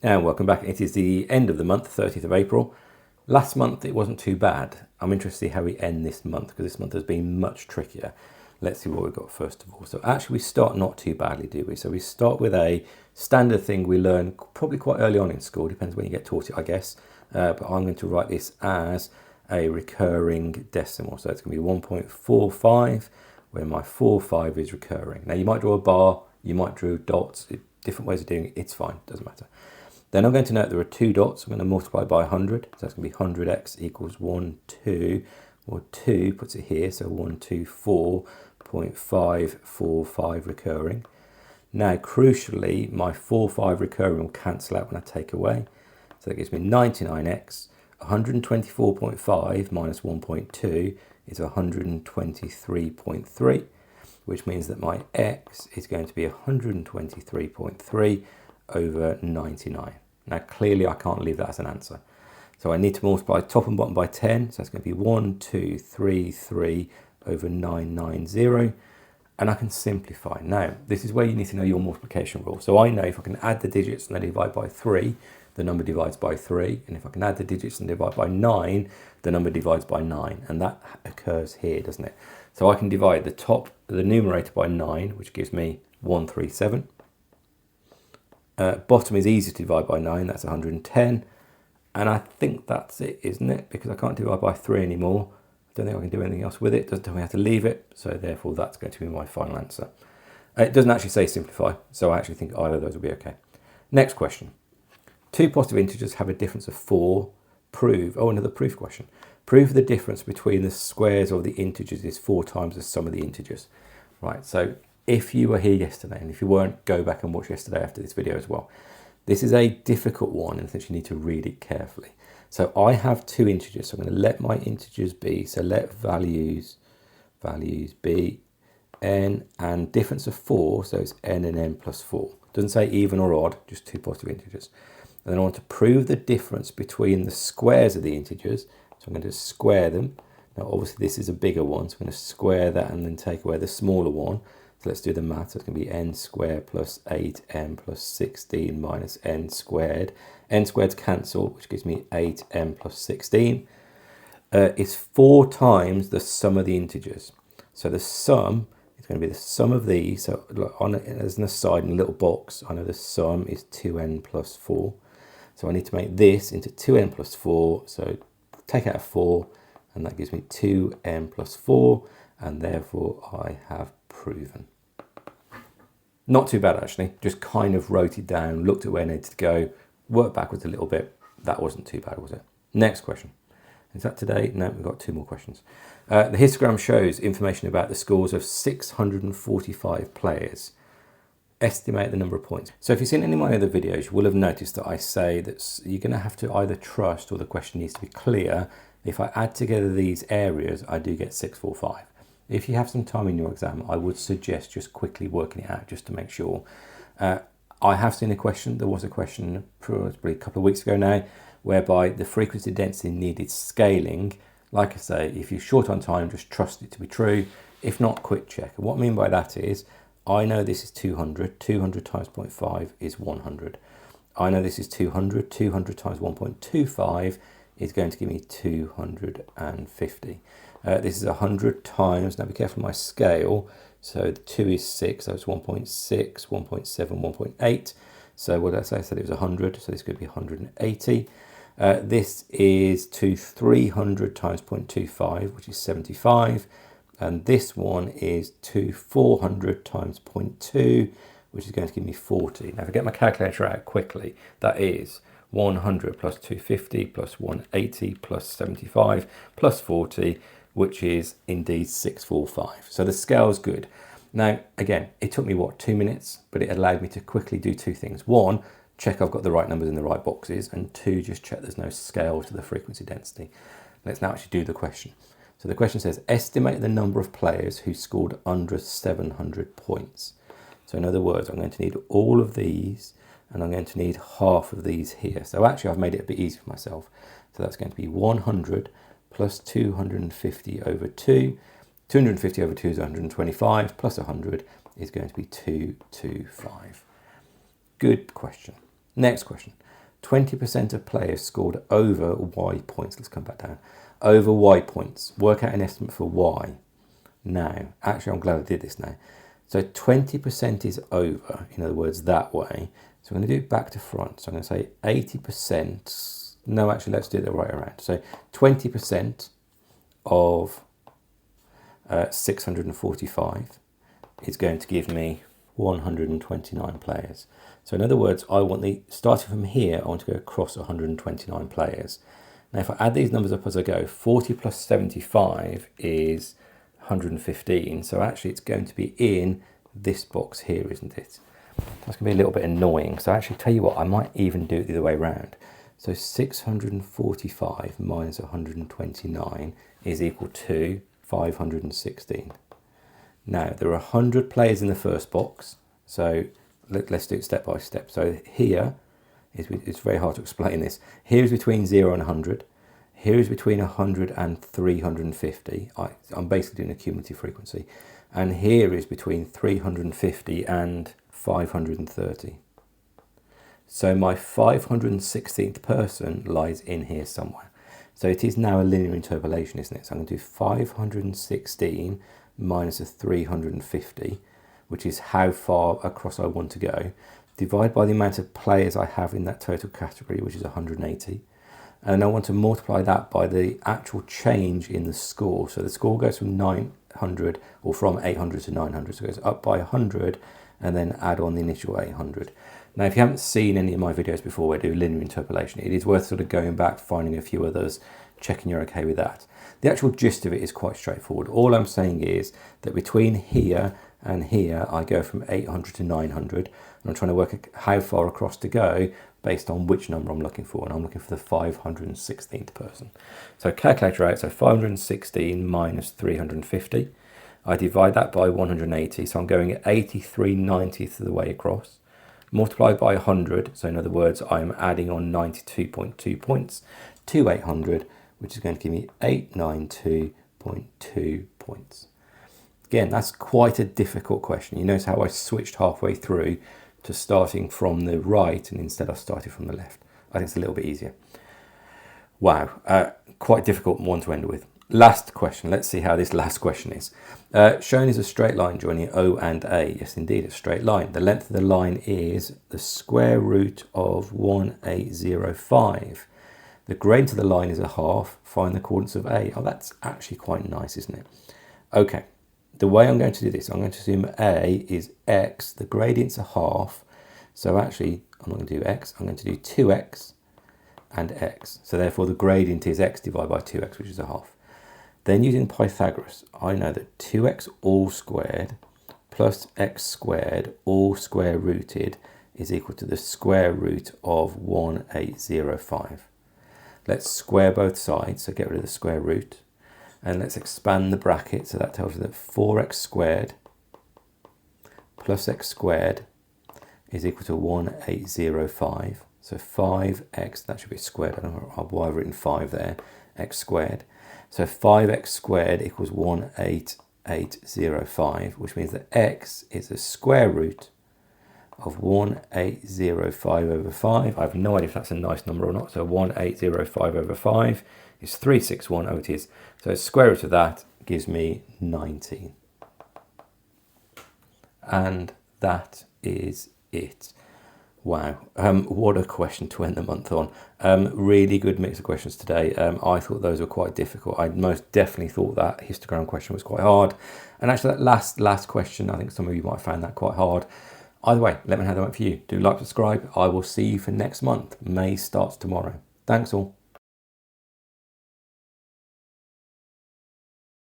And welcome back. It is the end of the month, 30th of April. Last month it wasn't too bad. I'm interested to see how we end this month because this month has been much trickier. Let's see what we've got first of all. So actually we start not too badly, do we? So we start with a standard thing we learn probably quite early on in school. Depends when you get taught it, I guess. But I'm going to write this as a recurring decimal. So it's going to be 1.45 where my 45 is recurring. Now you might draw a bar, you might draw dots, different ways of doing it. It's fine, doesn't matter. Then I'm going to note there are two dots. I'm going to multiply by 100. So that's going to be 100x equals 1, 2, or 2 puts it here. So 124.545 recurring. Now, crucially, my 45 recurring will cancel out when I take away. So that gives me 99x. 124.5 minus 1.2 is 123.3, which means that my x is going to be 123.3 over 99. Now clearly I can't leave that as an answer. So I need to multiply top and bottom by 10. So that's going to be 1233 over 990. And I can simplify. Now this is where you need to know your multiplication rule. So I know if I can add the digits and then divide by 3, the number divides by 3. And if I can add the digits and divide by 9, the number divides by 9. And that occurs here, doesn't it? So I can divide the numerator by 9, which gives me 137. Bottom is easy to divide by 9, that's 110. And I think that's it, isn't it? Because I can't divide by 3 anymore. I don't think I can do anything else with it. Doesn't tell me how to leave it. So therefore that's going to be my final answer. It doesn't actually say simplify. So I actually think either of those will be okay. Next question. Two positive integers have a difference of 4. Prove, another proof question. Prove the difference between the squares of the integers is 4 times the sum of the integers. Right, so if you were here yesterday, and if you weren't, go back and watch yesterday after this video as well. This is a difficult one, and I think you need to read it carefully. So I have two integers, so I'm going to let my integers be. So let values be n and difference of 4, so it's n and n plus 4. Doesn't say even or odd, just two positive integers. And then I want to prove the difference between the squares of the integers. So I'm going to square them. Now obviously this is a bigger one, so I'm going to square that and then take away the smaller one. So let's do the math. So it's going to be n squared plus 8n plus 16 minus n squared. N squareds cancel, which gives me 8n plus 16. It's 4 times the sum of the integers. So the sum is going to be the sum of these. So as an aside in a little box, I know the sum is 2n plus 4. So I need to make this into 2n plus 4. So take out a 4, and that gives me 2n plus 4. And therefore I have proven. Not too bad actually, just kind of wrote it down, looked at where I needed to go, worked backwards a little bit. That wasn't too bad, was it? Next question. Is that today? No, we've got 2 more questions. The histogram shows information about the scores of 645 players. Estimate the number of points. So if you've seen any of my other videos, you will have noticed that I say that you're going to have to either trust or the question needs to be clear. If I add together these areas, I do get 645. If you have some time in your exam, I would suggest just quickly working it out just to make sure. I have seen a question, there was a question probably a couple of weeks ago now, whereby the frequency density needed scaling. Like I say, if you're short on time, just trust it to be true. If not, quick check. And what I mean by that is, I know this is 200, 200 times 0.5 is 100. I know this is 200, 200 times 1.25 is going to give me 250. This is 100 times, now be careful of my scale, so 2 is 6, so it's 1.6, 1.7, 1.8. So what did I say? I said it was 100, so this could be 180. This is 300 times 0.25, which is 75. And this one is 400 times 0.2, which is going to give me 40. Now if I get my calculator out quickly, that is 100 plus 250 plus 180 plus 75 plus 40, which is indeed 645. So the scale is good. Now, again, it took me, 2 minutes, but it allowed me to quickly do 2 things. 1, check I've got the right numbers in the right boxes, and 2, just check there's no scale to the frequency density. Let's now actually do the question. So the question says, estimate the number of players who scored under 700 points. So in other words, I'm going to need all of these, and I'm going to need half of these here. So actually I've made it a bit easy for myself. So that's going to be 100 plus 250 over 2. 250 over 2 is 125, plus 100 is going to be 225. Good question. Next question. 20% of players scored over Y points. Let's come back down. Over Y points. Work out an estimate for Y. Now, actually, I'm glad I did this now. So 20% is over, in other words, that way. So I'm going to do it back to front. So I'm going to say 80%. No, actually, let's do it the right around. So 20% of 645 is going to give me 129 players. So in other words, I want starting from here, I want to go across 129 players. Now, if I add these numbers up as I go, 40 plus 75 is 115. So actually it's going to be in this box here, isn't it? That's going to be a little bit annoying. So actually, tell you what, I might even do it the other way around. So 645 minus 129 is equal to 516. Now, there are 100 players in the first box. So let's do it step by step. So here, it's very hard to explain this. Here is between 0 and 100. Here is between 100 and 350. I'm basically doing a cumulative frequency. And here is between 350 and 530. So my 516th person lies in here somewhere. So it is now a linear interpolation, isn't it? So I'm going to do 516 minus a 350, which is how far across I want to go, divide by the amount of players I have in that total category, which is 180. And I want to multiply that by the actual change in the score. So the score goes from 900 or from 800 to 900. So it goes up by 100 and then add on the initial 800. Now, if you haven't seen any of my videos before where I do linear interpolation, it is worth sort of going back, finding a few others, checking you're okay with that. The actual gist of it is quite straightforward. All I'm saying is that between here and here, I go from 800 to 900. And I'm trying to work out how far across to go based on which number I'm looking for. And I'm looking for the 516th person. So calculator out, so 516 minus 350. I divide that by 180. So I'm going at 83/90th of the way across. Multiply by 100. So in other words, I'm adding on 92.2 points to 800, which is going to give me 892.2 points. Again, that's quite a difficult question. You notice how I switched halfway through to starting from the right and instead of starting from the left. I think it's a little bit easier. Wow, quite difficult one to end with. Last question. Let's see how this last question is. Shown is a straight line joining O and A. Yes, indeed, a straight line. The length of the line is the square root of 1805. The gradient of the line is a half. Find the coordinates of A. Oh, that's actually quite nice, isn't it? Okay. The way I'm going to do this, I'm going to assume A is X, the gradient's a half. So actually, I'm not going to do X, I'm going to do 2X and X. So therefore the gradient is X divided by 2X, which is a half. Then using Pythagoras, I know that 2X all squared plus X squared all square rooted is equal to the square root of 1805. Let's square both sides, so get rid of the square root. And let's expand the bracket, so that tells you that 4x squared plus x squared is equal to 1805. So 5x, that should be squared, I don't know why I've written 5 there, x squared. So 5x squared equals 18805, which means that x is the square root of 1805 over 5. I have no idea if that's a nice number or not. So 1805 over 5 is 361. Oh, it is. So the square root of that gives me 19. And that is it. Wow, what a question to end the month on. Really good mix of questions today. I thought those were quite difficult. I most definitely thought that histogram question was quite hard. And actually that last question, I think some of you might have found that quite hard. Either way, let me know how that went for you. Do like, subscribe. I will see you for next month. May starts tomorrow. Thanks all.